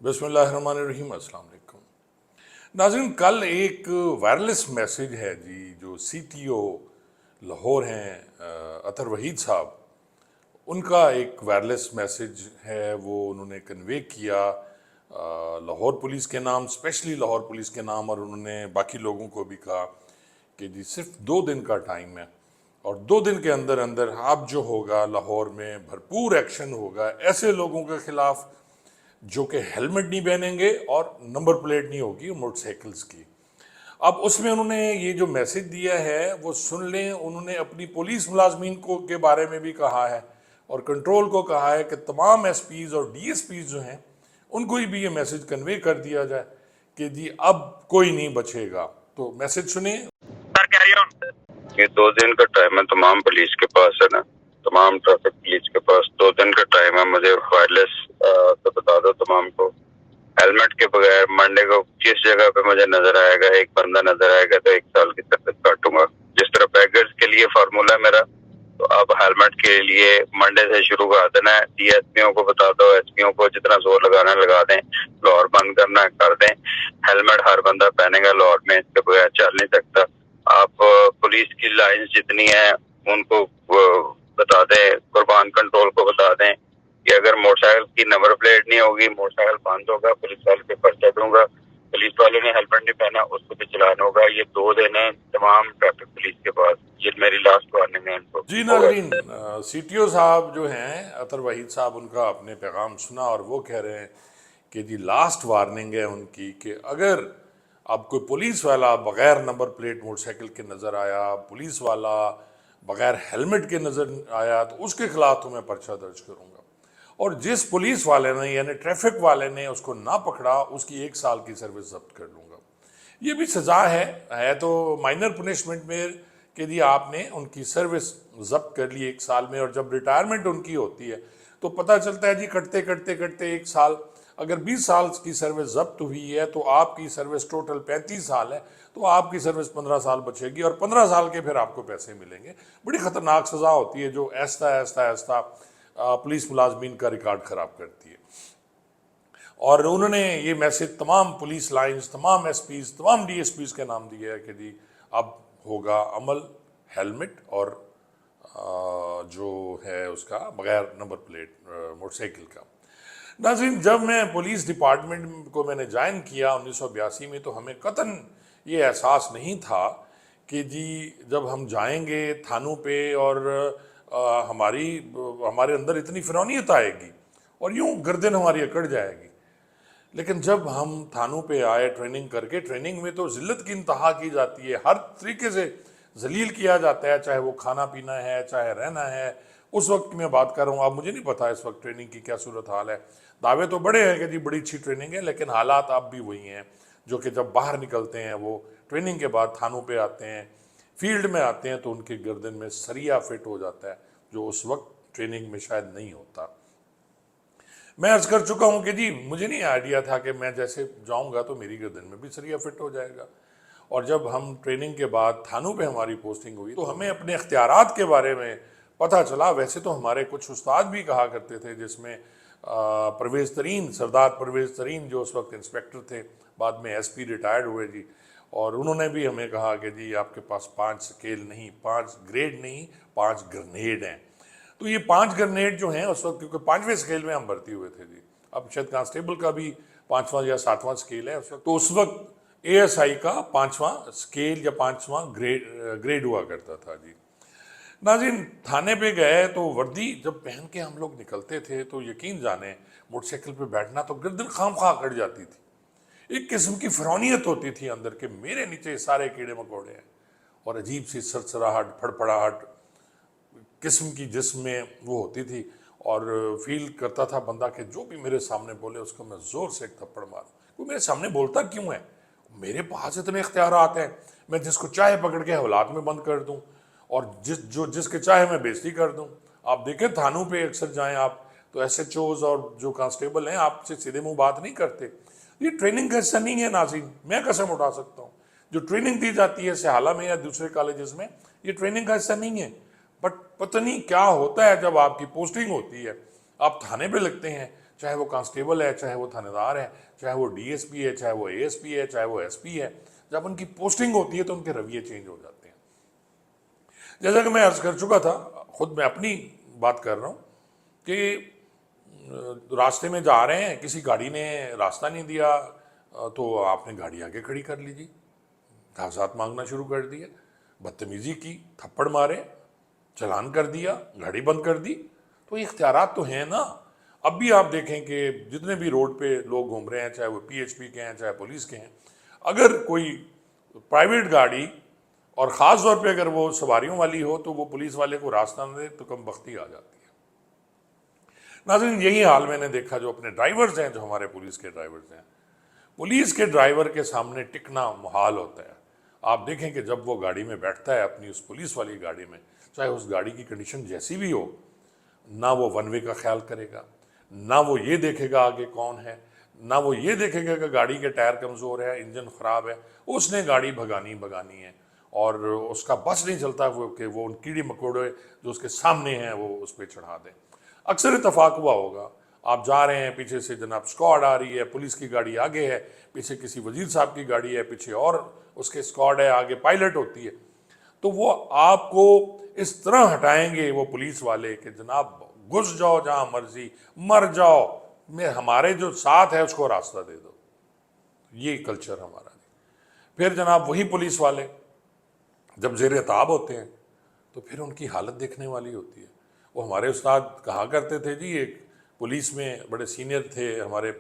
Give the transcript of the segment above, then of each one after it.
बिस्मिल्लाहिर्रहमानिर्रहीम। अस्सलाम वालेकुम नाज़रीन, कल एक वायरलेस मैसेज है जी जो सीटीओ लाहौर हैं अतर वहीद साहब, उनका एक वायरलेस मैसेज है वो उन्होंने कन्वे किया लाहौर पुलिस के नाम, स्पेशली लाहौर पुलिस के नाम, और उन्होंने बाकी लोगों को भी कहा कि जी सिर्फ 2 दिन का टाइम है और 2 दिन के अंदर अंदर आप जो होगा लाहौर में भरपूर एक्शन होगा ऐसे लोगों के खिलाफ जो कि हेलमेट नहीं पहनेंगे और नंबर प्लेट नहीं होगी मोटरसाइकिल्स की। अब उसमें उन्होंने ये जो मैसेज दिया है वो सुन लें। उन्होंने अपनी पुलिस मुलाजमीन को के बारे में भी कहा है और कंट्रोल को कहा है कि तमाम एसपीज और डीएसपीज जो हैं उनको ही भी ये मैसेज कन्वे कर दिया जाए कि जी अब कोई नहीं बचेगा। तो मैसेज सुने। ये 2 दिन का टाइम है तमाम पुलिस के पास, है ना, तमाम ट्रैफिक पुलिस के पास 2 दिन का टाइम है। मुझे वायरलेस तो बता दो तमाम को, हेलमेट के बगैर मंडे को जिस जगह पे मुझे नजर आएगा, एक बंदा नजर आएगा तो 1 साल की सर्विस काटूंगा। जिस तरह बैगर्स के लिए फार्मूला है मेरा, तो अब हेलमेट के लिए मंडे से शुरू कर देना है। डीएसपीओ को बता दो, एसपीओ को जितना जोर लगाना है लगा दें, लाहौर बंद करना है कर दें। हेलमेट हर बंदा पहनेगा लाहौर में, इसके बगैर चल नहीं सकता। आप पुलिस की लाइन जितनी है उनको बता दें, कुर्बान कंट्रोल को बता दें कि अगर मोटरसाइकिल की नंबर प्लेट नहीं होगी, मोटरसाइकिल बंद होगा, पुलिस वाले पे पर्चा दूंगा। पुलिस वाले ने हेलमेट नहीं पहना उसको भी चलान होगा। ये 2 दिन है तमाम ट्रैफिक पुलिस के पास। ये मेरी लास्ट वार्निंग है इनको। जी नाज़रीन, सीटीओ साहब जो हैं अतर वहीद साहब, उनका आपने पैगाम सुना और वो कह रहे हैं कि जी लास्ट वार्निंग है उनकी कि अगर अब कोई पुलिस वाला बगैर नंबर प्लेट मोटरसाइकिल के नज़र आया, पुलिस वाला बगैर हेलमेट के नज़र आया, तो उसके खिलाफ तो मैं पर्चा दर्ज करूँगा। और जिस पुलिस वाले ने यानी ट्रैफिक वाले ने उसको ना पकड़ा उसकी 1 साल की सर्विस जब्त कर लूँगा। ये भी सज़ा है तो माइनर पनिशमेंट में कि जी आपने उनकी सर्विस जब्त कर ली 1 साल में, और जब रिटायरमेंट उनकी होती है तो पता चलता है जी कटते कटते कटते 1 साल, अगर 20 साल की सर्विस जब्त हुई है तो आपकी सर्विस टोटल 35 साल है, तो आपकी सर्विस 15 साल बचेगी और 15 साल के फिर आपको पैसे मिलेंगे। बड़ी ख़तरनाक सज़ा होती है जो ऐसा ऐसा ऐसा पुलिस मुलाजमीन का रिकॉर्ड ख़राब करती है। और उन्होंने ये मैसेज तमाम पुलिस लाइंस, तमाम एसपीज, तमाम डीएसपीज के नाम दिया है कि जी अब होगा अमल हेलमेट और जो है उसका बगैर नंबर प्लेट मोटरसाइकिल का। नाज़रीन, जब मैं पुलिस डिपार्टमेंट को मैंने ज्वाइन किया 1982 में, तो हमें कतन ये एहसास नहीं था कि जी जब हम जाएंगे थानों पे और हमारे अंदर इतनी फिरौनियत आएगी और यूं गर्दन हमारी अकड़ जाएगी। लेकिन जब हम थानों पे आए ट्रेनिंग करके, ट्रेनिंग में तो जिल्लत की इंतहा की जाती है, हर तरीके से जलील किया जाता है, चाहे वो खाना पीना है चाहे रहना है। उस वक्त की मैं बात कर रहा हूँ, अब मुझे नहीं पता इस वक्त ट्रेनिंग की क्या सूरत हाल है। दावे तो बड़े हैं कि जी बड़ी अच्छी ट्रेनिंग है, लेकिन हालात अब भी वही हैं जो कि जब बाहर निकलते हैं वो ट्रेनिंग के बाद थानों पे आते हैं, फील्ड में आते हैं, तो उनके गर्दन में सरिया फिट हो जाता है जो उस वक्त ट्रेनिंग में शायद नहीं होता। मैं अर्ज कर चुका हूँ कि जी मुझे नहीं आइडिया था कि मैं जैसे जाऊँगा तो मेरी गर्दन में भी सरिया फिट हो जाएगा। और जब हम ट्रेनिंग के बाद थानों पे हमारी पोस्टिंग हुई तो हमें अपने इख्तियारात के बारे में पता चला। वैसे तो हमारे कुछ उस्ताद भी कहा करते थे, जिसमें परवेज़ तरीन, सरदार परवेज़ तरीन जो उस वक्त इंस्पेक्टर थे, बाद में एसपी रिटायर्ड हुए जी, और उन्होंने भी हमें कहा कि जी आपके पास 5 स्केल नहीं, 5 ग्रेड नहीं, 5 ग्रेनेड हैं। तो ये 5 ग्रेनेड जो हैं उस वक्त, क्योंकि 5वें स्केल में हम भर्ती हुए थे जी, अब शायद कांस्टेबल का भी 5वां या 7वां स्केल है उस वक्त, तो उस वक्त एएसआई का 5वां स्केल या 5वां ग्रेड हुआ करता था जी। नाज़रीन, थाने पे गए तो वर्दी जब पहन के हम लोग निकलते थे तो यकीन जाने मोटरसाइकिल पे बैठना तो गर्दन खामखा कट जाती थी। एक किस्म की फिरौनियत होती थी अंदर के, मेरे नीचे सारे कीड़े मकोड़े हैं, और अजीब सी सरसराहट, फड़फड़ाहट किस्म की जिस्म में वो होती थी। और फील करता था बंदा कि जो भी मेरे सामने बोले उसको मैं ज़ोर से एक थप्पड़ मारूं। कोई मेरे सामने बोलता क्यों है? मेरे पास इतने इख्तियारात हैं, मैं जिसको चाहे पकड़ के हवालात में बंद कर दूं और जिसके चाहे मैं बेइज्जती कर दूं। आप देखें थानों पे अक्सर जाएं आप तो एसएचओज और जो कांस्टेबल हैं आपसे सीधे मुंह बात नहीं करते। ये ट्रेनिंग का हिस्सा नहीं है नाज़रीन, मैं कसम उठा सकता हूँ। जो ट्रेनिंग दी जाती है सहाला में या दूसरे कॉलेजेस में, ये ट्रेनिंग का हिस्सा नहीं है। बट पता नहीं क्या होता है जब आपकी पोस्टिंग होती है, आप थाने पे लगते हैं چاہے وہ کانسٹیبل ہے، چاہے وہ تھانے دار ہے، چاہے وہ ڈی ایس پی ہے، چاہے وہ اے ایس پی ہے، چاہے وہ ایس پی ہے، جب ان کی پوسٹنگ ہوتی ہے تو ان کے رویے چینج ہو جاتے ہیں۔ جیسا کہ میں عرض کر چکا تھا، خود میں اپنی بات کر رہا ہوں کہ راستے میں جا رہے ہیں، کسی گاڑی نے راستہ نہیں دیا تو آپ نے گاڑی آگے کھڑی کر لی جی، کاغذات مانگنا شروع کر دیے، بدتمیزی کی، تھپڑ مارے، چلان کر دیا، گاڑی بند کر دی۔ تو یہ اختیارات تو ہیں نا۔ اب بھی آپ دیکھیں کہ جتنے بھی روڈ پہ لوگ گھوم رہے ہیں، چاہے وہ پی ایچ پی کے ہیں، چاہے پولیس کے ہیں، اگر کوئی پرائیویٹ گاڑی اور خاص طور پہ اگر وہ سواریوں والی ہو تو وہ پولیس والے کو راستہ نہ دے تو کم بختی آ جاتی ہے۔ ناظرین، یہی حال میں نے دیکھا جو اپنے ڈرائیورز ہیں، جو ہمارے پولیس کے ڈرائیورز ہیں، پولیس کے ڈرائیور کے سامنے ٹکنا محال ہوتا ہے۔ آپ دیکھیں کہ جب وہ گاڑی میں بیٹھتا ہے، اپنی اس پولیس والی گاڑی میں، چاہے اس گاڑی کی کنڈیشن جیسی بھی ہو، نہ وہ ون وے کا خیال کرے گا، نہ وہ یہ دیکھے گا آگے کون ہے، نہ وہ یہ دیکھے گا کہ گاڑی کے ٹائر کمزور ہے، انجن خراب ہے، اس نے گاڑی بھگانی ہے، اور اس کا بس نہیں چلتا کہ وہ ان کیڑے مکوڑے جو اس کے سامنے ہیں وہ اس پہ چڑھا دے۔ اکثر اتفاق ہوا ہوگا، آپ جا رہے ہیں، پیچھے سے جناب اسکواڈ آ رہی ہے، پولیس کی گاڑی آگے ہے، پیچھے کسی وزیر صاحب کی گاڑی ہے، پیچھے اور اس کے اسکواڈ ہے، آگے پائلٹ ہوتی ہے، تو وہ آپ کو اس طرح ہٹائیں گے وہ پولیس والے کہ جناب گھس جاؤ جہاں مرضی، مر جاؤ، ہمارے جو ساتھ ہے اس کو راستہ دے دو۔ یہ کلچر ہمارا نہیں۔ پھر جناب وہی پولیس والے جب زیر عتاب ہوتے ہیں تو پھر ان کی حالت دیکھنے والی ہوتی ہے۔ وہ ہمارے استاد کہا کرتے تھے جی، ایک پولیس میں بڑے سینئر تھے ہمارے،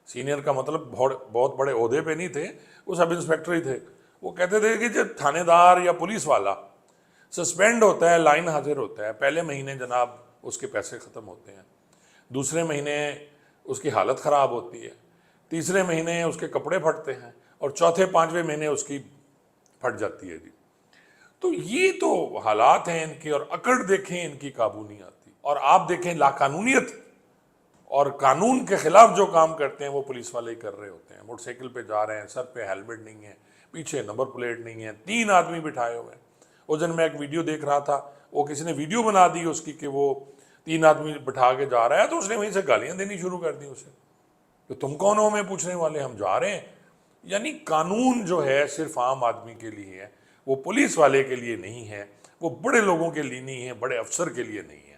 سینئر کا مطلب بہت بڑے عہدے پہ نہیں تھے، وہ سب انسپیکٹر ہی تھے، وہ کہتے تھے کہ جب تھانے دار یا پولیس والا سسپینڈ ہوتا ہے، لائن حاضر ہوتا ہے، پہلے مہینے جناب اس کے پیسے ختم ہوتے ہیں، دوسرے مہینے اس کی حالت خراب ہوتی ہے، تیسرے مہینے اس کے کپڑے پھٹتے ہیں، اور چوتھے پانچویں مہینے اس کی پھٹ جاتی ہے جی۔ تو یہ تو حالات ہیں ان کی، اور اکڑ دیکھیں ان کی قابو نہیں آتی۔ اور آپ دیکھیں لاقانونیت اور قانون کے خلاف جو کام کرتے ہیں وہ پولیس والے ہی کر رہے ہوتے ہیں۔ موٹر سائیکل پہ جا رہے ہیں، سر پہ ہیلمٹ نہیں ہے، پیچھے نمبر پلیٹ نہیں ہے، 3 آدمی بٹھائے ہوئے ہیں۔ اس دن میں ایک ویڈیو دیکھ رہا تھا، وہ کسی نے ویڈیو بنا دی اس کی کہ وہ 3 آدمی بٹھا کے جا رہا ہے، تو اس نے وہیں سے گالیاں دینی شروع کر دی اسے کہ تم کون ہو ہمیں پوچھنے والے، ہم جا رہے ہیں۔ یعنی قانون جو ہے صرف عام آدمی کے لیے ہے، وہ پولیس والے کے لیے نہیں ہے، وہ بڑے لوگوں کے لیے نہیں ہے، بڑے افسر کے لیے نہیں ہے۔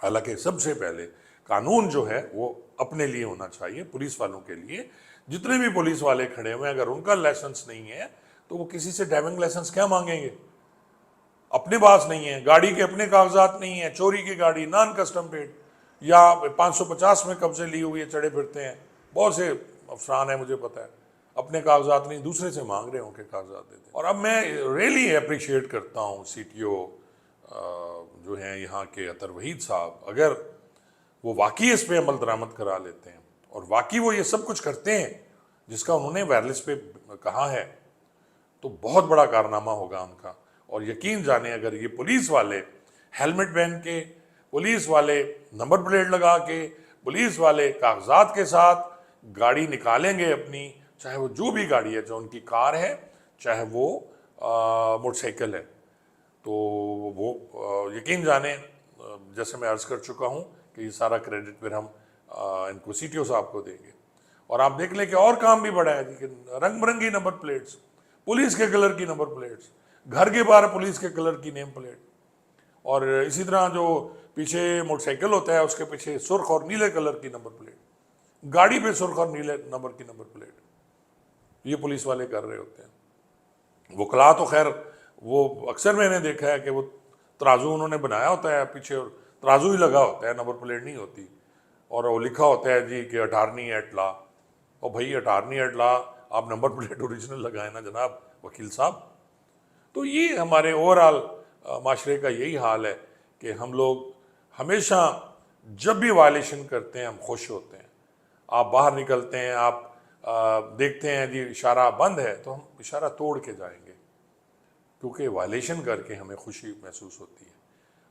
حالانکہ سب سے پہلے قانون جو ہے وہ اپنے لیے ہونا چاہیے، پولیس والوں کے لیے۔ جتنے بھی پولیس والے کھڑے ہوئے ہیں، اگر ان کا لائسنس نہیں ہے تو وہ کسی سے ڈرائیونگ لائسنس کیا مانگیں گے؟ اپنے پاس نہیں ہے، گاڑی کے اپنے کاغذات نہیں ہیں، چوری کی گاڑی، نان کسٹم پیڈ، یا 550 میں قبضے لی ہوئی ہے، چڑھے پھرتے ہیں۔ بہت سے افسران ہیں مجھے پتہ ہے، اپنے کاغذات نہیں، دوسرے سے مانگ رہے ہوں کہ کاغذات دے دیں۔ اور اب میں ریئلی اپریشیٹ کرتا ہوں سی ٹی او جو ہیں یہاں کے اطہر وحید صاحب، اگر وہ واقعی اس پہ عمل درآمد کرا لیتے ہیں اور واقعی وہ یہ سب کچھ کرتے ہیں جس کا انہوں نے وائرلیس پہ کہا ہے، تو بہت بڑا کارنامہ ہوگا ان کا۔ اور یقین جانیں اگر یہ پولیس والے ہیلمٹ پہن کے، پولیس والے نمبر پلیٹ لگا کے، پولیس والے کاغذات کے ساتھ گاڑی نکالیں گے اپنی، چاہے وہ جو بھی گاڑی ہے، چاہے ان کی کار ہے، چاہے وہ موٹر سائیکل ہے، تو وہ یقین جانیں، جیسے میں عرض کر چکا ہوں کہ یہ سارا کریڈٹ پھر ہم ان کو سی ٹی او صاحب کو دیں گے۔ اور آپ دیکھ لیں کہ اور کام بھی بڑا ہے جی، کہ رنگ برنگی نمبر پلیٹس، پولیس کے کلر کی نمبر پلیٹس، گھر کے باہر پولیس کے کلر کی نیم پلیٹ، اور اسی طرح جو پیچھے موٹر سائیکل ہوتا ہے اس کے پیچھے سرخ اور نیلے کلر کی نمبر پلیٹ، گاڑی پہ سرخ اور نیلے نمبر کی نمبر پلیٹ، یہ پولیس والے کر رہے ہوتے ہیں۔ وکلا تو خیر وہ اکثر میں نے دیکھا ہے کہ وہ ترازو انہوں نے بنایا ہوتا ہے پیچھے، اور ترازو ہی لگا ہوتا ہے، نمبر پلیٹ نہیں ہوتی، اور وہ لکھا ہوتا ہے جی کہ اٹارنی ایٹ لا۔ اور بھائی اٹارنی ایٹ لا، آپ نمبر پلیٹ اوریجنل لگائیں نا جناب وکیل صاحب۔ تو یہ ہمارے اوورآل معاشرے کا یہی حال ہے کہ ہم لوگ ہمیشہ جب بھی وائلیشن کرتے ہیں ہم خوش ہوتے ہیں۔ آپ باہر نکلتے ہیں، آپ دیکھتے ہیں جی اشارہ بند ہے تو ہم اشارہ توڑ کے جائیں گے، کیونکہ وائلیشن کر کے ہمیں خوشی محسوس ہوتی ہے۔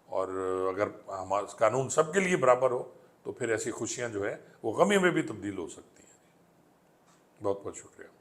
اور اگر ہمارا قانون سب کے لیے برابر ہو تو پھر ایسی خوشیاں جو ہے وہ غمی میں بھی تبدیل ہو سکتی ہیں۔ بہت بہت شکریہ۔